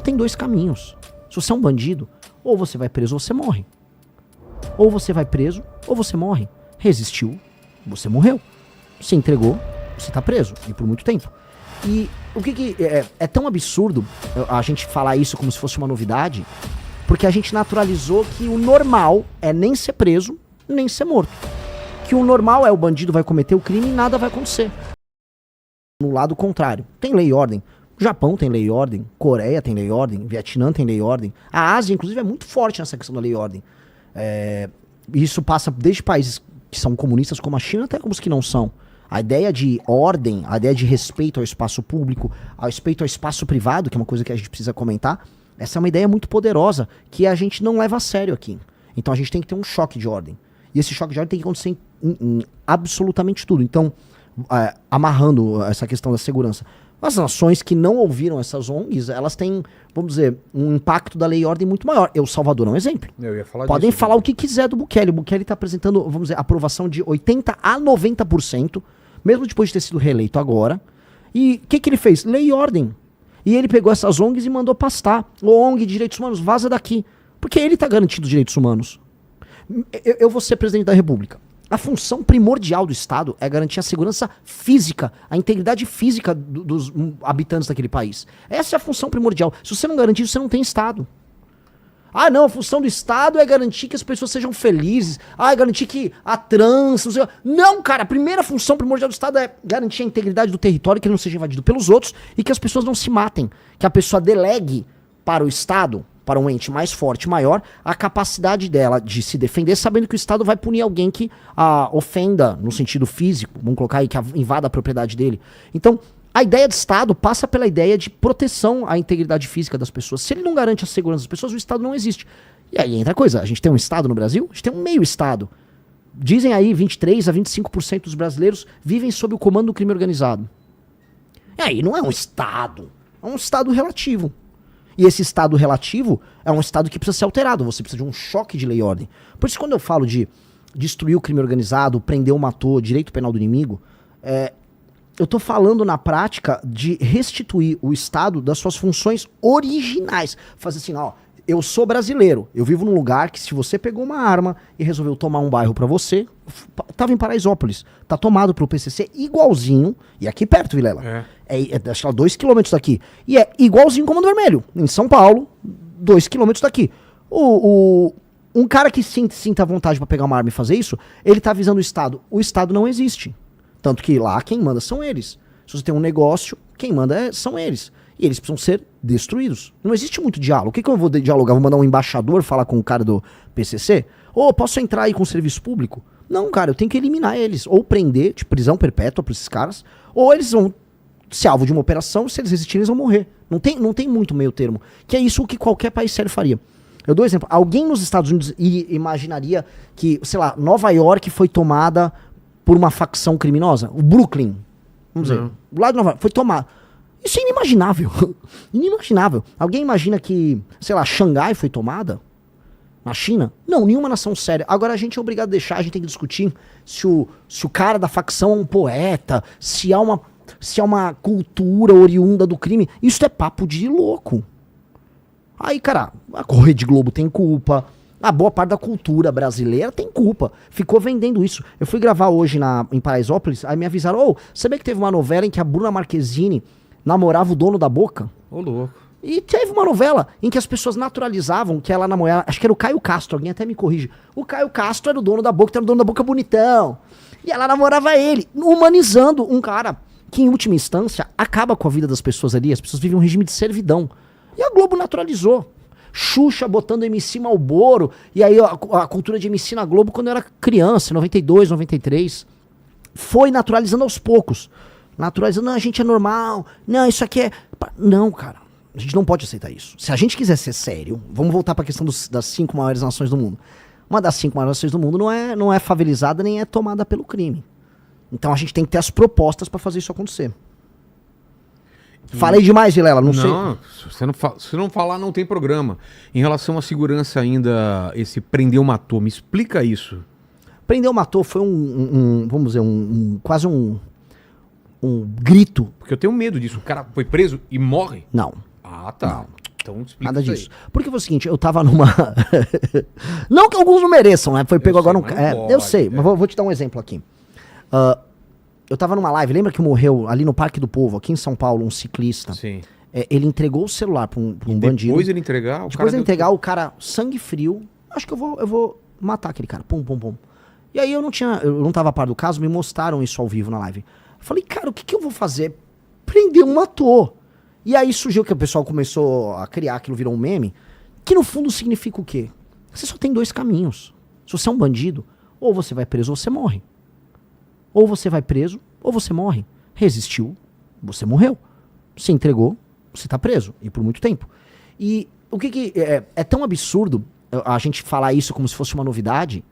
tem dois caminhos. Se você é um bandido, ou você vai preso ou você morre. Ou você vai preso ou você morre. Resistiu, você morreu. Se entregou, você tá preso. E por muito tempo. E o que é tão absurdo a gente falar isso como se fosse uma novidade, porque a gente naturalizou que o normal é nem ser preso, nem ser morto. Que o normal é o bandido vai cometer o crime e nada vai acontecer. No lado contrário, tem lei e ordem. O Japão tem lei e ordem, Coreia tem lei e ordem, Vietnã tem lei e ordem. A Ásia, inclusive, é muito forte nessa questão da lei e ordem. Isso passa desde países que são comunistas como a China até os que não são. A ideia de ordem, a ideia de respeito ao espaço público, ao respeito ao espaço privado, que é uma coisa que a gente precisa comentar, essa é uma ideia muito poderosa que a gente não leva a sério aqui. Então a gente tem que ter um choque de ordem. E esse choque de ordem tem que acontecer em absolutamente tudo. Então, amarrando essa questão da segurança, as nações que não ouviram essas ONGs, elas têm, vamos dizer, um impacto da lei e ordem muito maior. El Salvador é um exemplo. Eu ia falar Podem disso, falar o que quiser do Bukele. O Bukele está apresentando, vamos dizer, aprovação de 80% a 90%, mesmo depois de ter sido reeleito agora. E o que ele fez? Lei e ordem. E ele pegou essas ONGs e mandou pastar. O ONG de Direitos Humanos, vaza daqui. Porque ele está garantindo os direitos humanos. Eu vou ser presidente da República. A função primordial do Estado é garantir a segurança física, a integridade física dos habitantes daquele país. Essa é a função primordial. Se você não garantir isso, você não tem Estado. Ah, não, a função do Estado é garantir que as pessoas sejam felizes. Ah, é garantir que a trans... Não, cara, a primeira função primordial do Estado é garantir a integridade do território, que ele não seja invadido pelos outros e que as pessoas não se matem. Que a pessoa delegue para o Estado, para um ente mais forte, maior, a capacidade dela de se defender, sabendo que o Estado vai punir alguém que a ofenda no sentido físico, vamos colocar aí, que invada a propriedade dele. Então, a ideia de Estado passa pela ideia de proteção à integridade física das pessoas. Se ele não garante a segurança das pessoas, o Estado não existe. E aí entra a coisa, a gente tem um Estado no Brasil, a gente tem um meio Estado. Dizem aí 23% a 25% dos brasileiros vivem sob o comando do crime organizado. E aí não é um Estado, é um Estado relativo. E esse Estado relativo é um Estado que precisa ser alterado. Você precisa de um choque de lei e ordem. Por isso, quando eu falo de destruir o crime organizado, prender ou matou, direito penal do inimigo, eu tô falando na prática de restituir o Estado das suas funções originais. Fazer assim, ó, eu sou brasileiro, eu vivo num lugar que se você pegou uma arma e resolveu tomar um bairro pra você, tava em Paraisópolis, tá tomado pro PCC igualzinho, e aqui perto, Vilela, acho que 2 km daqui, e é igualzinho Comando Vermelho, em São Paulo, 2 km daqui. Um cara que sinta vontade pra pegar uma arma e fazer isso, ele tá avisando o Estado não existe. Tanto que lá quem manda são eles. Se você tem um negócio, quem manda são eles. E eles precisam ser destruídos. Não existe muito diálogo. O que eu vou dialogar? Vou mandar um embaixador falar com o cara do PCC? Ou posso entrar aí com o serviço público? Não, cara, eu tenho que eliminar eles. Ou prender, de prisão perpétua pra esses caras. Ou eles vão ser alvo de uma operação, se eles resistirem, eles vão morrer. Não tem muito meio termo. Que é isso que qualquer país sério faria. Eu dou um exemplo. Alguém nos Estados Unidos imaginaria que, sei lá, Nova York foi tomada por uma facção criminosa? O Brooklyn, vamos dizer, do lado de Nova York, foi tomado. Isso é inimaginável. Inimaginável. Alguém imagina que, sei lá, Xangai foi tomada? Na China? Não, nenhuma nação séria. Agora a gente é obrigado a deixar, a gente tem que discutir se o cara da facção é um poeta, se há uma cultura oriunda do crime. Isso é papo de louco. Aí, cara, a Rede Globo tem culpa, a boa parte da cultura brasileira tem culpa. Ficou vendendo isso. Eu fui gravar hoje em Paraisópolis, aí me avisaram, sabia que teve uma novela em que a Bruna Marquezine namorava o dono da Boca? Ô, louco. E teve uma novela em que as pessoas naturalizavam que ela namorava, acho que era o Caio Castro, alguém até me corrige. O Caio Castro era o dono da Boca, era o dono da Boca bonitão. E ela namorava ele, humanizando um cara que, em última instância, acaba com a vida das pessoas ali. As pessoas vivem um regime de servidão. E a Globo naturalizou. Xuxa botando MC Malboro, e aí a cultura de MC na Globo quando eu era criança, 92, 93. Foi naturalizando aos poucos. Naturalizando, não, a gente é normal, não, isso aqui é... Não, cara, a gente não pode aceitar isso. Se a gente quiser ser sério, vamos voltar para a questão das 5 maiores nações do mundo. Uma das 5 maiores nações do mundo não é favelizada nem é tomada pelo crime. Então a gente tem que ter as propostas para fazer isso acontecer. Falei demais, Vilela, não sei. Não, se não falar, não tem programa. Em relação à segurança ainda, esse prendeu, matou, me explica isso. Prendeu, matou foi vamos dizer, quase um grito. Porque eu tenho medo disso. O cara foi preso e morre? Não. Ah, tá. Então explica Nada isso disso. Porque foi o seguinte, eu tava numa... Não que alguns não mereçam, né? Foi pego sei, agora... mas não eu pode, sei, mas vou te dar um exemplo aqui. Eu tava numa live, lembra que morreu ali no Parque do Povo, aqui em São Paulo, um ciclista? Sim. Ele entregou o celular pra um bandido. Depois ele entregar, O cara, sangue frio, acho que eu vou matar aquele cara. Pum, pum, pum. E aí eu não tava a par do caso, me mostraram isso ao vivo na live. Eu falei, cara, o que eu vou fazer? Prender um ator. E aí surgiu que o pessoal começou a criar, aquilo virou um meme, que no fundo significa o quê? Você só tem 2 caminhos. Se você é um bandido, ou você vai preso ou você morre. Ou você vai preso ou você morre. Resistiu, você morreu. Se entregou, você tá preso. E por muito tempo. E o que é tão absurdo a gente falar isso como se fosse uma novidade,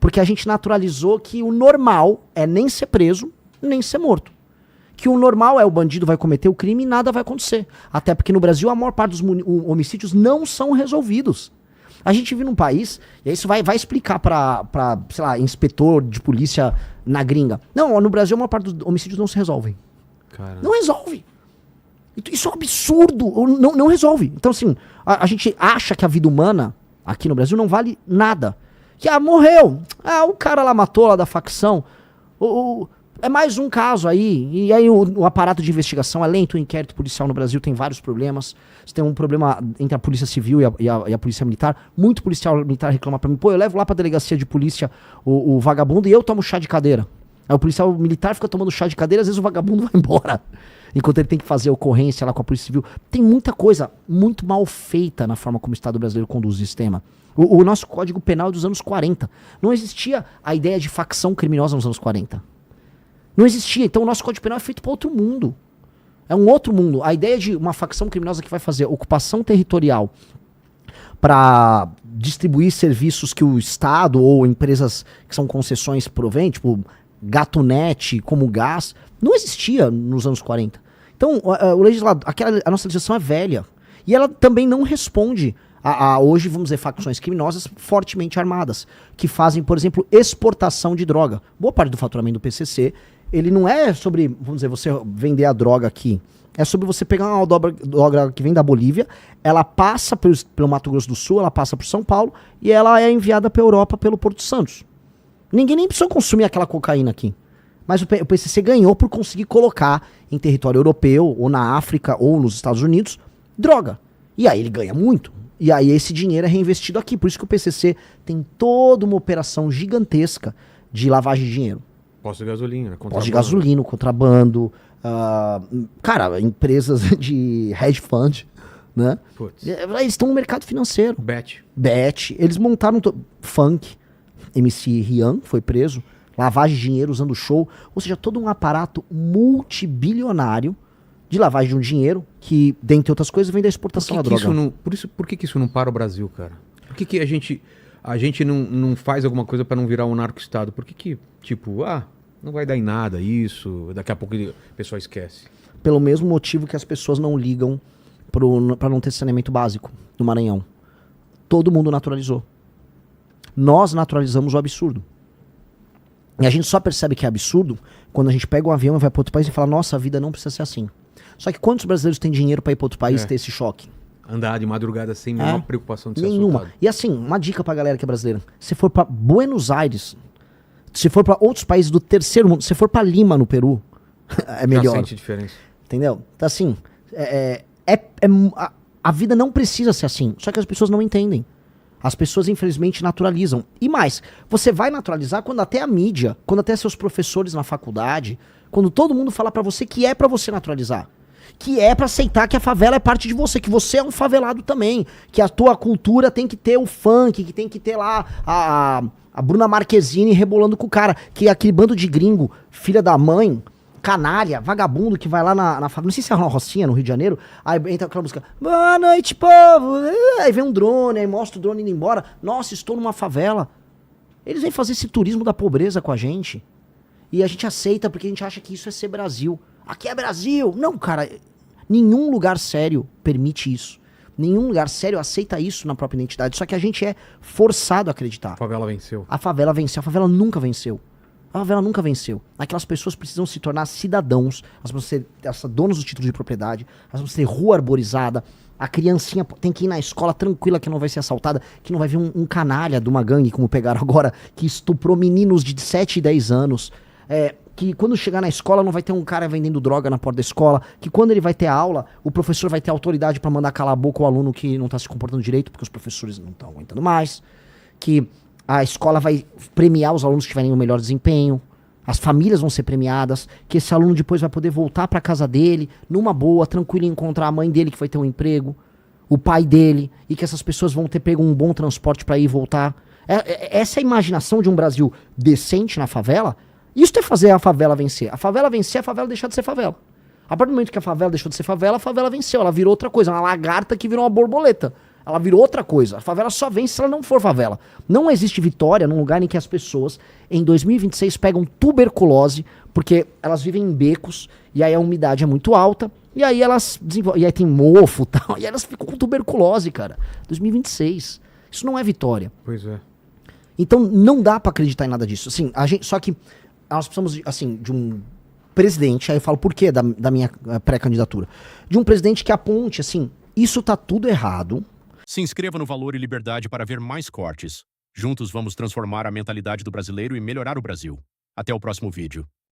porque a gente naturalizou que o normal é nem ser preso, nem ser morto. Que o normal é o bandido vai cometer o crime e nada vai acontecer. Até porque no Brasil a maior parte dos homicídios não são resolvidos. A gente vive num país, e isso vai explicar pra, sei lá, inspetor de polícia na gringa. Não, no Brasil a maior parte dos homicídios não se resolvem. Caramba. Não resolve. Isso é um absurdo. Não resolve. Então, assim, a gente acha que a vida humana aqui no Brasil não vale nada. Que, morreu. O cara lá matou lá da facção. É mais um caso aí. E aí o aparato de investigação é lento. O inquérito policial no Brasil tem vários problemas. Você tem um problema entre a polícia civil e a polícia militar. Muito policial militar reclama pra mim. Pô, eu levo lá pra delegacia de polícia o vagabundo e eu tomo chá de cadeira. Aí o policial militar fica tomando chá de cadeira, às vezes o vagabundo vai embora. Enquanto ele tem que fazer ocorrência lá com a polícia civil. Tem muita coisa muito mal feita na forma como o Estado brasileiro conduz o sistema. O nosso Código Penal é dos anos 40. Não existia a ideia de facção criminosa nos anos 40. Não existia. Então o nosso Código Penal é feito para outro mundo. É um outro mundo. A ideia de uma facção criminosa que vai fazer ocupação territorial para distribuir serviços que o Estado ou empresas que são concessões provém, tipo Gatunete, como gás, não existia nos anos 40. Então, o legislador, a nossa legislação é velha. E ela também não responde a hoje, vamos dizer, facções criminosas fortemente armadas, que fazem, por exemplo, exportação de droga. Boa parte do faturamento do PCC, ele não é sobre, vamos dizer, você vender a droga aqui. É sobre você pegar uma droga que vem da Bolívia, ela passa pelo Mato Grosso do Sul, ela passa por São Paulo, e ela é enviada para a Europa pelo Porto Santos. Ninguém nem precisou consumir aquela cocaína aqui. Mas o PCC ganhou por conseguir colocar em território europeu, ou na África, ou nos Estados Unidos, droga. E aí ele ganha muito. E aí esse dinheiro é reinvestido aqui. Por isso que o PCC tem toda uma operação gigantesca de lavagem de dinheiro. Posto de gasolina, contrabando. Posto de gasolina, contrabando. Cara, empresas de hedge fund, né? Putz. Eles estão no mercado financeiro. Bet. Eles montaram funk. MC Rian foi preso. Lavagem de dinheiro usando show. Ou seja, todo um aparato multibilionário de lavagem de um dinheiro que, dentre outras coisas, vem da exportação da droga. Por que isso não para o Brasil, cara? Por que a gente não faz alguma coisa para não virar um narco-estado? Por que tipo, não vai dar em nada isso, daqui a pouco o pessoal esquece? Pelo mesmo motivo que as pessoas não ligam para não ter saneamento básico no Maranhão. Todo mundo naturalizou. Nós naturalizamos o absurdo. E a gente só percebe que é absurdo quando a gente pega um avião e vai para outro país e fala, nossa, a vida não precisa ser assim. Só que quantos brasileiros têm dinheiro para ir para outro país e ter esse choque? Andar de madrugada sem nenhuma preocupação de ser nenhuma. assaltado. E assim, uma dica pra galera que é brasileira. Se for para Buenos Aires, se for para outros países do terceiro mundo, se for para Lima, no Peru, é melhor. Já sente diferença. Entendeu? Então assim, a vida não precisa ser assim. Só que as pessoas não entendem. As pessoas, infelizmente, naturalizam. E mais, você vai naturalizar quando até a mídia, quando até seus professores na faculdade, quando todo mundo fala pra você que é pra você naturalizar. Que é pra aceitar que a favela é parte de você, que você é um favelado também. Que a tua cultura tem que ter o funk, que tem que ter lá a Bruna Marquezine rebolando com o cara. Que aquele bando de gringo, filha da mãe, canalha, vagabundo que vai lá na favela, não sei se é uma Rocinha no Rio de Janeiro, aí entra aquela música, boa noite, povo, aí vem um drone, aí mostra o drone indo embora, nossa, estou numa favela. Eles vêm fazer esse turismo da pobreza com a gente, e a gente aceita porque a gente acha que isso é ser Brasil. Aqui é Brasil! Não, cara, nenhum lugar sério permite isso. Nenhum lugar sério aceita isso na própria identidade, só que a gente é forçado a acreditar. A favela venceu. A favela venceu, a favela nunca venceu. A favela nunca venceu. Aquelas pessoas precisam se tornar cidadãos, elas precisam ser donos do título de propriedade, elas precisam ter rua arborizada, A criancinha tem que ir na escola tranquila, que não vai ser assaltada, que não vai vir um canalha de uma gangue, como pegaram agora, que estuprou meninos de 7 e 10 anos. Que quando chegar na escola não vai ter um cara vendendo droga na porta da escola, que quando ele vai ter aula, o professor vai ter autoridade pra mandar calar a boca o aluno que não tá se comportando direito, porque os professores não estão aguentando mais. Que a escola vai premiar os alunos que tiverem o melhor desempenho. As famílias vão ser premiadas, que esse aluno depois vai poder voltar para casa dele, numa boa, tranquilo, e encontrar a mãe dele que vai ter um emprego, o pai dele, e que essas pessoas vão ter pego um bom transporte para ir e voltar. Essa é a imaginação de um Brasil decente na favela. Isso é fazer a favela vencer. A favela vencer, a favela deixar de ser favela. A partir do momento que a favela deixou de ser favela, a favela venceu. Ela virou outra coisa, uma lagarta que virou uma borboleta. Ela virou outra coisa. A favela só vence se ela não for favela. Não existe vitória num lugar em que as pessoas, em 2026, pegam tuberculose, porque elas vivem em becos, e aí a umidade é muito alta, e aí elas desenvolvem, e aí tem mofo e tal, e elas ficam com tuberculose, cara. 2026. Isso não é vitória. Pois é. Então não dá pra acreditar em nada disso. Assim, só que nós precisamos, assim, de um presidente, aí eu falo por quê da minha pré-candidatura, de um presidente que aponte, assim, isso tá tudo errado. Se inscreva no Valor e Liberdade para ver mais cortes. Juntos vamos transformar a mentalidade do brasileiro e melhorar o Brasil. Até o próximo vídeo.